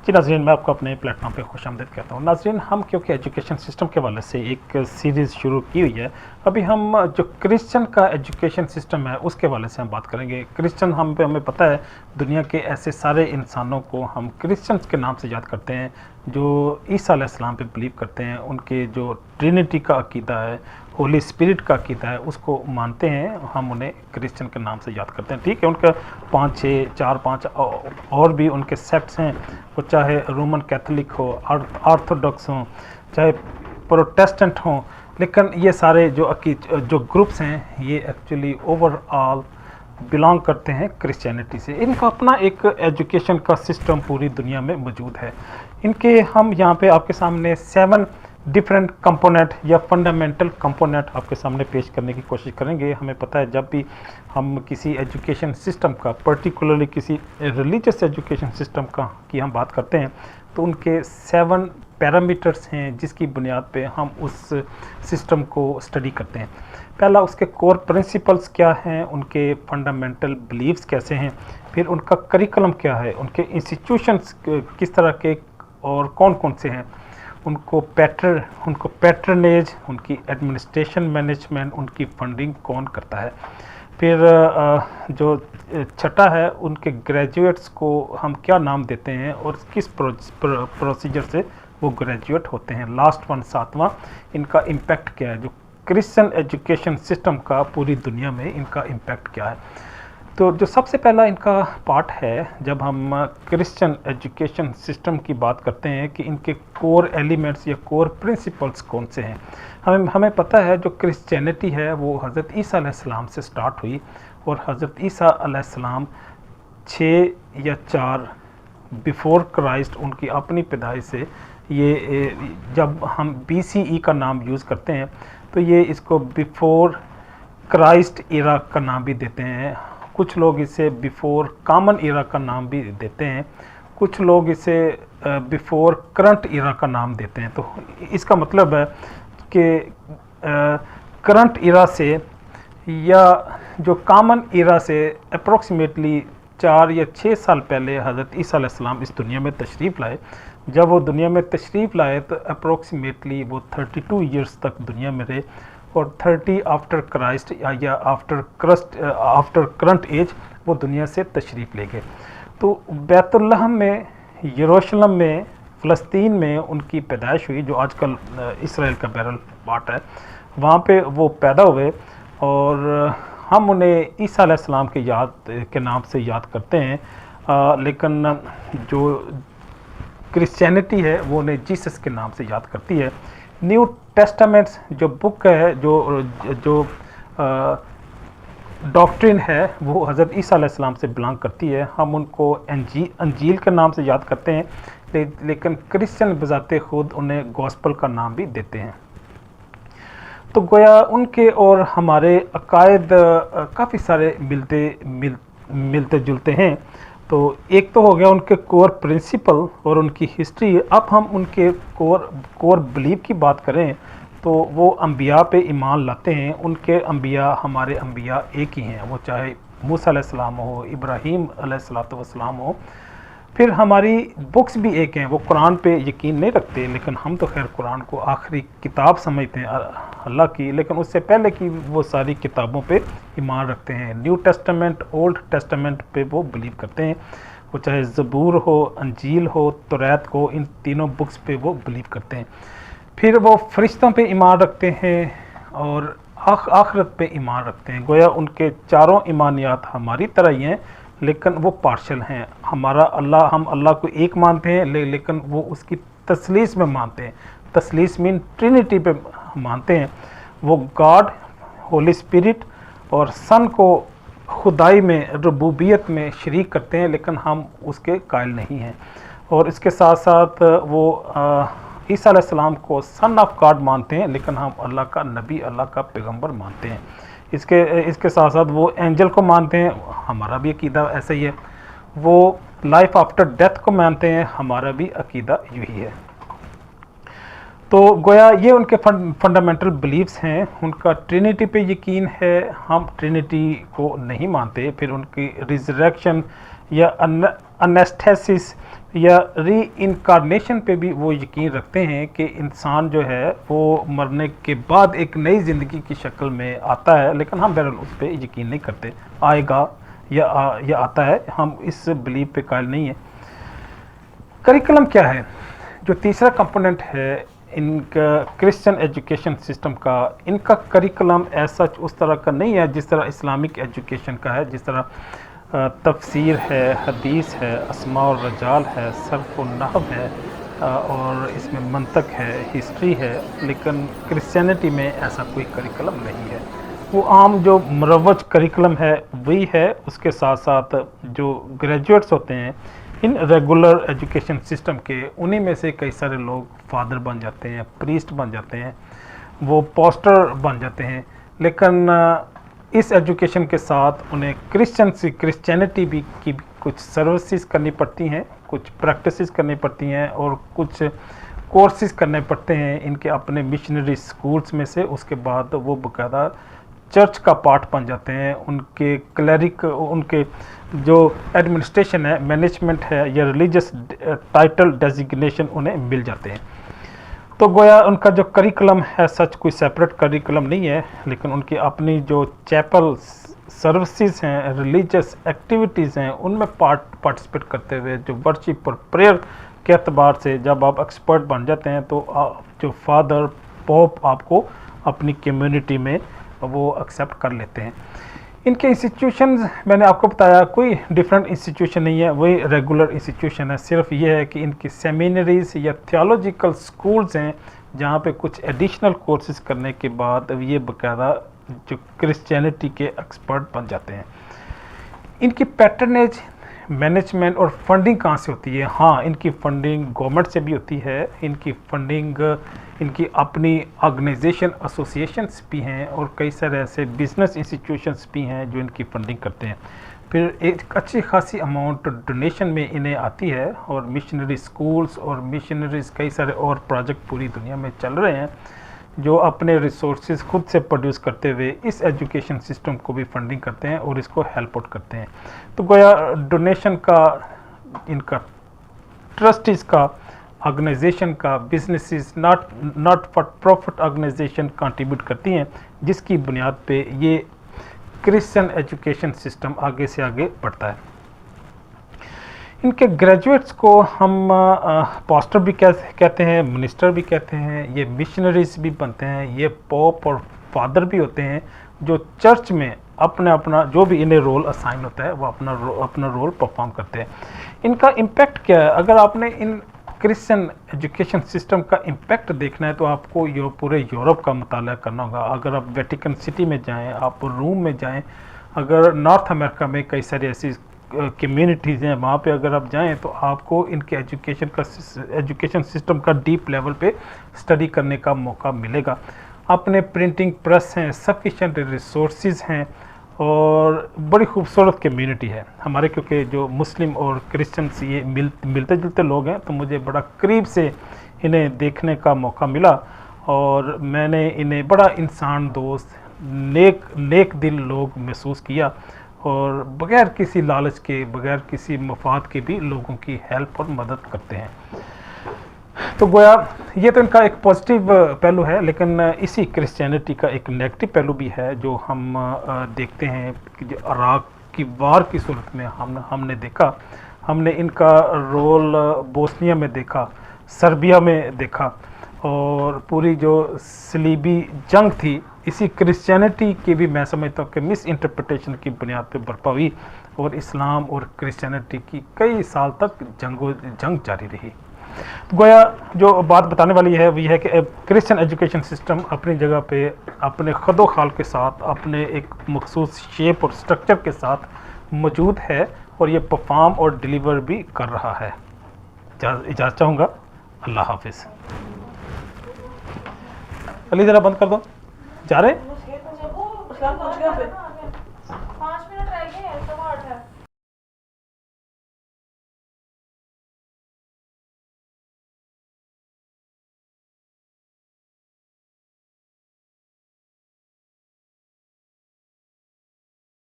जी नाज़रीन, मैं आपको अपने प्लेटफॉर्म पे खुशामदीद कहता हूँ। नाज़रीन, हम क्योंकि एजुकेशन सिस्टम के हवाले से एक सीरीज़ शुरू की हुई है, अभी हम जो क्रिश्चियन का एजुकेशन सिस्टम है उसके हवाले से हम बात करेंगे। क्रिश्चियन हमें पता है, दुनिया के ऐसे सारे इंसानों को हम क्रिश्चियंस के नाम से याद करते हैं जो ईसा अलैहिस्सलाम पे बिलीव करते हैं। उनके जो ट्रिनिटी का अकीदा है, होली स्पिरिट का अकीदा है, उसको मानते हैं। हम उन्हें क्रिश्चियन के नाम से याद करते हैं। ठीक है, उनका 5 और भी उनके सेक्ट्स हैं, वो चाहे रोमन कैथोलिक हो, ऑर्थोडॉक्स हों, चाहे प्रोटेस्टेंट हों, लेकिन ये सारे जो ग्रुप्स हैं ये एक्चुअली ओवरऑल बिलोंग करते हैं क्रिश्चियनिटी से। इनका अपना एक एजुकेशन का सिस्टम पूरी दुनिया में मौजूद है। इनके हम यहाँ पे आपके सामने 7 डिफरेंट कंपोनेंट या फंडामेंटल कंपोनेंट आपके सामने पेश करने की कोशिश करेंगे। हमें पता है, जब भी हम किसी एजुकेशन सिस्टम का, पर्टिकुलरली किसी रिलीजियस एजुकेशन सिस्टम की हम बात करते हैं, तो उनके 7 पैरामीटर्स हैं जिसकी बुनियाद पे हम उस सिस्टम को स्टडी करते हैं। पहला, उसके कोर प्रिंसिपल्स क्या हैं, उनके फंडामेंटल बिलीव्स कैसे हैं, फिर उनका करिकुलम क्या है, उनके इंस्टीट्यूशंस किस तरह के और कौन कौन से हैं, उनको पैट्रनेज, उनकी एडमिनिस्ट्रेशन मैनेजमेंट, उनकी फंडिंग कौन करता है। फिर जो छठा है, उनके ग्रेजुएट्स को हम क्या नाम देते हैं और किस प्रोसीजर से वो ग्रेजुएट होते हैं। लास्ट वन, 7वां, इनका इम्पैक्ट क्या है, जो क्रिश्चियन एजुकेशन सिस्टम का पूरी दुनिया में इनका इम्पैक्ट क्या है। तो जो सबसे पहला इनका पार्ट है, जब हम क्रिश्चियन एजुकेशन सिस्टम की बात करते हैं कि इनके कोर एलिमेंट्स या कोर प्रिंसिपल्स कौन से हैं। हमें पता है जो क्रिश्चियनिटी है वो हज़रत ईसा अलैहिस्सलाम से स्टार्ट हुई, और हज़रत ईसा अलैहिस्सलाम 6 या 4 बिफोर क्राइस्ट, उनकी अपनी पैदाइश से, ये जब हम BCE का नाम यूज़ करते हैं तो ये इसको बिफोर क्राइस्ट इरा का नाम भी देते हैं। कुछ लोग इसे बिफोर कॉमन इरा का नाम भी देते हैं, कुछ लोग इसे बिफोर करंट इरा का नाम देते हैं। तो इसका मतलब है कि करंट इरा से या जो कॉमन इरा से अप्रोक्सीमेटली 4 या 6 साल पहले हज़रत ईसा अलैहिस्सलाम इस दुनिया में तशरीफ़ लाए। जब वो दुनिया में तशरीफ़ लाए तो अप्रोक्सीमेटली वो 32 ईयर्स तक दुनिया में रहे, और 30 आफ्टर क्राइस्ट या आफ्टर करंट एज वो दुनिया से तशरीफ़ ले गए। तो बैतुल्लहम में, यरूशलेम में, फ़लस्तीन में उनकी पैदाइश हुई, जो आजकल इसराइल का बैरल पार्ट है, वहाँ पे वो पैदा हुए, और हम उन्हें ईसा अलैहिस्सलाम के नाम से याद करते हैं। लेकिन जो क्रिश्चियनिटी है वो उन्हें जीसस के नाम से याद करती है। न्यू टेस्टामेंट्स जो बुक है, जो डॉक्ट्रिन है, वो हज़रत ईसा अलैहिस्सलाम से बिलोंग करती है। हम उनको अंजील के नाम से याद करते हैं, लेकिन क्रिश्चियन बजाते खुद उन्हें गॉस्पल का नाम भी देते हैं। तो गोया उनके और हमारे अकायद काफ़ी सारे मिलते जुलते हैं। तो एक तो हो गया उनके कोर प्रिंसिपल और उनकी हिस्ट्री। अब हम उनके कोर बिलीव की बात करें तो वो अंबिया पे ईमान लाते हैं। उनके अंबिया हमारे अंबिया एक ही हैं, वो चाहे मूसा अलैहिस्सलाम हो, इब्राहीम अलैहिस्सलाम हो। फिर हमारी बुक्स भी एक हैं, वो कुरान पे यकीन नहीं रखते, लेकिन हम तो खैर कुरान को आखिरी किताब समझते हैं अल्लाह की, लेकिन उससे पहले की वो सारी किताबों पे ईमान रखते हैं। न्यू टेस्टामेंट, ओल्ड टेस्टामेंट पे वो बिलीव करते हैं, वो चाहे ज़बूर हो, अंजील हो, तौरात हो, इन तीनों बुक्स पे वो बिलीव करते हैं। फिर वो फरिश्तों पे ईमान रखते हैं और आखिरत पे ईमान रखते हैं। गोया उनके चारों ईमानियात हमारी तरह ही हैं, लेकिन वो पार्शल हैं। हम अल्लाह को एक मानते हैं, लेकिन वो उसकी तसलीस में मानते हैं। तसलीस मीन ट्रिनिटी पे मानते हैं। वो गॉड, होली स्पिरिट और सन को खुदाई में, रबूबियत में शरीक करते हैं, लेकिन हम उसके कायल नहीं हैं। और इसके साथ साथ वो ईसा अलैहिस्सलाम को सन ऑफ गॉड मानते हैं, लेकिन हम अल्लाह का नबी, अल्लाह का पैगंबर मानते हैं। इसके साथ साथ वो एंजल को मानते हैं, हमारा भी अकीदा ऐसा ही है। वो लाइफ आफ्टर डेथ को मानते हैं, हमारा भी अकीदा यही है। तो गोया ये उनके फंडामेंटल बिलीव्स हैं। उनका ट्रिनिटी पे यकीन है, हम ट्रिनिटी को नहीं मानते। फिर उनकी रिजरेक्शन या अनेस्थेसिस या री इनकारनेशन पे भी वो यकीन रखते हैं कि इंसान जो है वो मरने के बाद एक नई ज़िंदगी की शक्ल में आता है, लेकिन हम बहरहाल उस पर यकीन नहीं करते, आएगा या आता है, हम इस बिलीव पे कायल नहीं है। करिकुलम क्या है? जो तीसरा कंपोनेंट है इनका क्रिश्चियन एजुकेशन सिस्टम का, इनका करिकुलम ऐसा उस तरह का नहीं है जिस तरह इस्लामिक एजुकेशन का है, जिस तरह तफसीर है, हदीस है, अस्मा और रजाल है, सर्फ और नहव है, और इसमें मंतक है, हिस्ट्री है। लेकिन क्रिश्चियनिटी में ऐसा कोई करिकुलम नहीं है। वो आम जो मुरवज करिकुलम है वही है। उसके साथ साथ जो ग्रेजुएट्स होते हैं इन रेगुलर एजुकेशन सिस्टम के, उन्हीं में से कई सारे लोग फादर बन जाते हैं, प्रीस्ट बन जाते हैं, वो पोस्टर बन जाते हैं। लेकिन इस एजुकेशन के साथ उन्हें क्रिश्चियनिटी भी की कुछ सर्विसेज करनी पड़ती हैं, कुछ प्रैक्टिसेस करनी पड़ती हैं और कुछ कोर्सेज करने पड़ते हैं इनके अपने मिशनरी स्कूल्स में से। उसके बाद वो बाकायदा चर्च का पार्ट बन जाते हैं। उनके क्लरिक, उनके जो एडमिनिस्ट्रेशन है, मैनेजमेंट है या रिलीजियस टाइटल डेजिग्नेशन उन्हें मिल जाते हैं। तो गोया उनका जो करिकुलम है सच कोई सेपरेट करिकुलम नहीं है, लेकिन उनकी अपनी जो चैपल सर्विसेज हैं, रिलीजियस एक्टिविटीज़ हैं, उनमें पार्टिसिपेट करते हुए जो वर्शिप और प्रेयर के अतबार से जब आप एक्सपर्ट बन जाते हैं तो जो फादर पोप आपको अपनी कम्युनिटी में वो एक्सेप्ट कर लेते हैं। इनके इंस्टीट्यूशन मैंने आपको बताया कोई डिफरेंट इंस्टीट्यूशन नहीं है, वही रेगुलर इंस्टीट्यूशन है। सिर्फ ये है कि इनकी सेमिनरीज या थियोलॉजिकल स्कूल्स हैं जहाँ पे कुछ एडिशनल कोर्सेज करने के बाद ये बाकायदा जो क्रिश्चियनिटी के एक्सपर्ट बन जाते हैं। इनकी पैटर्नेज, मैनेजमेंट और फंडिंग कहाँ से होती है? हाँ, इनकी फंडिंग गवर्नमेंट से भी होती है। इनकी फंडिंग, इनकी अपनी ऑर्गेनाइजेशन, एसोसिएशंस भी हैं और कई सारे ऐसे बिजनेस इंस्टीट्यूशंस भी हैं जो इनकी फंडिंग करते हैं। फिर एक अच्छी खासी अमाउंट डोनेशन में इन्हें आती है और मिशनरी स्कूल्स और मिशनरीज कई सारे और प्रोजेक्ट पूरी दुनिया में चल रहे हैं जो अपने रिसोर्सेज खुद से प्रोड्यूस करते हुए इस एजुकेशन सिस्टम को भी फंडिंग करते हैं और इसको हेल्प आउट करते हैं। तो गोया डोनेशन का, इनका ट्रस्टीज़ का, ऑर्गेनाइजेशन का, businesses not for profit organisation contribute करती हैं, जिसकी बुनियाद पे ये क्रिश्चियन एजुकेशन सिस्टम आगे से आगे बढ़ता है। इनके ग्रेजुएट्स को हम पास्टर भी कहते हैं, मिनिस्टर भी कहते हैं, ये मिशनरीज भी बनते हैं, ये पोप और फादर भी होते हैं जो चर्च में अपना जो भी इन्हें रोल असाइन होता है वो अपना रोल परफॉर्म करते हैं। इनका इम्पैक्ट क्या है? अगर आपने इन क्रिश्चियन एजुकेशन सिस्टम का इम्पैक्ट देखना है तो आपको पूरे यूरोप का मुताला करना होगा। अगर आप वेटिकन सिटी में जाएं, आप रोम में जाएं, अगर नॉर्थ अमेरिका में कई सारी ऐसी कम्युनिटीज़ हैं वहाँ पे अगर आप जाएं तो आपको इनके एजुकेशन सिस्टम का डीप लेवल पे स्टडी करने का मौका मिलेगा। अपने प्रिंटिंग प्रेस हैं, सफिशेंट रिसोर्सेज हैं और बड़ी खूबसूरत कम्युनिटी है हमारे, क्योंकि जो मुस्लिम और क्रिश्चियंस ये मिलते जुलते लोग हैं तो मुझे बड़ा करीब से इन्हें देखने का मौका मिला और मैंने इन्हें बड़ा इंसान दोस्त, नेक दिल लोग महसूस किया और बग़ैर किसी लालच के, बग़ैर किसी मफाद के भी लोगों की हेल्प और मदद करते हैं। तो गोया ये तो इनका एक पॉजिटिव पहलू है, लेकिन इसी क्रिश्चियनिटी का एक नेगेटिव पहलू भी है जो हम देखते हैं कि जो इराक की वार की सूरत में हमने देखा, हमने इनका रोल बोस्निया में देखा, सर्बिया में देखा और पूरी जो सलीबी जंग थी इसी क्रिश्चियनिटी की भी मैं समझता हूँ कि मिस इंटरप्रिटेशन की बुनियाद पर बर्पा हुई और इस्लाम और क्रिश्चियनिटी की कई साल तक जंग जारी रही। तो गोया जो बात बताने वाली है वो ये है कि क्रिश्चियन एजुकेशन सिस्टम अपनी जगह पे अपने खदो खाल के साथ, अपने एक मखसूस शेप और स्ट्रक्चर के साथ मौजूद है और ये परफॉर्म और डिलीवर भी कर रहा है। इजाज़त चाहूँगा। अल्लाह हाफिज़। अली ज़रा बंद कर दो। जा रहे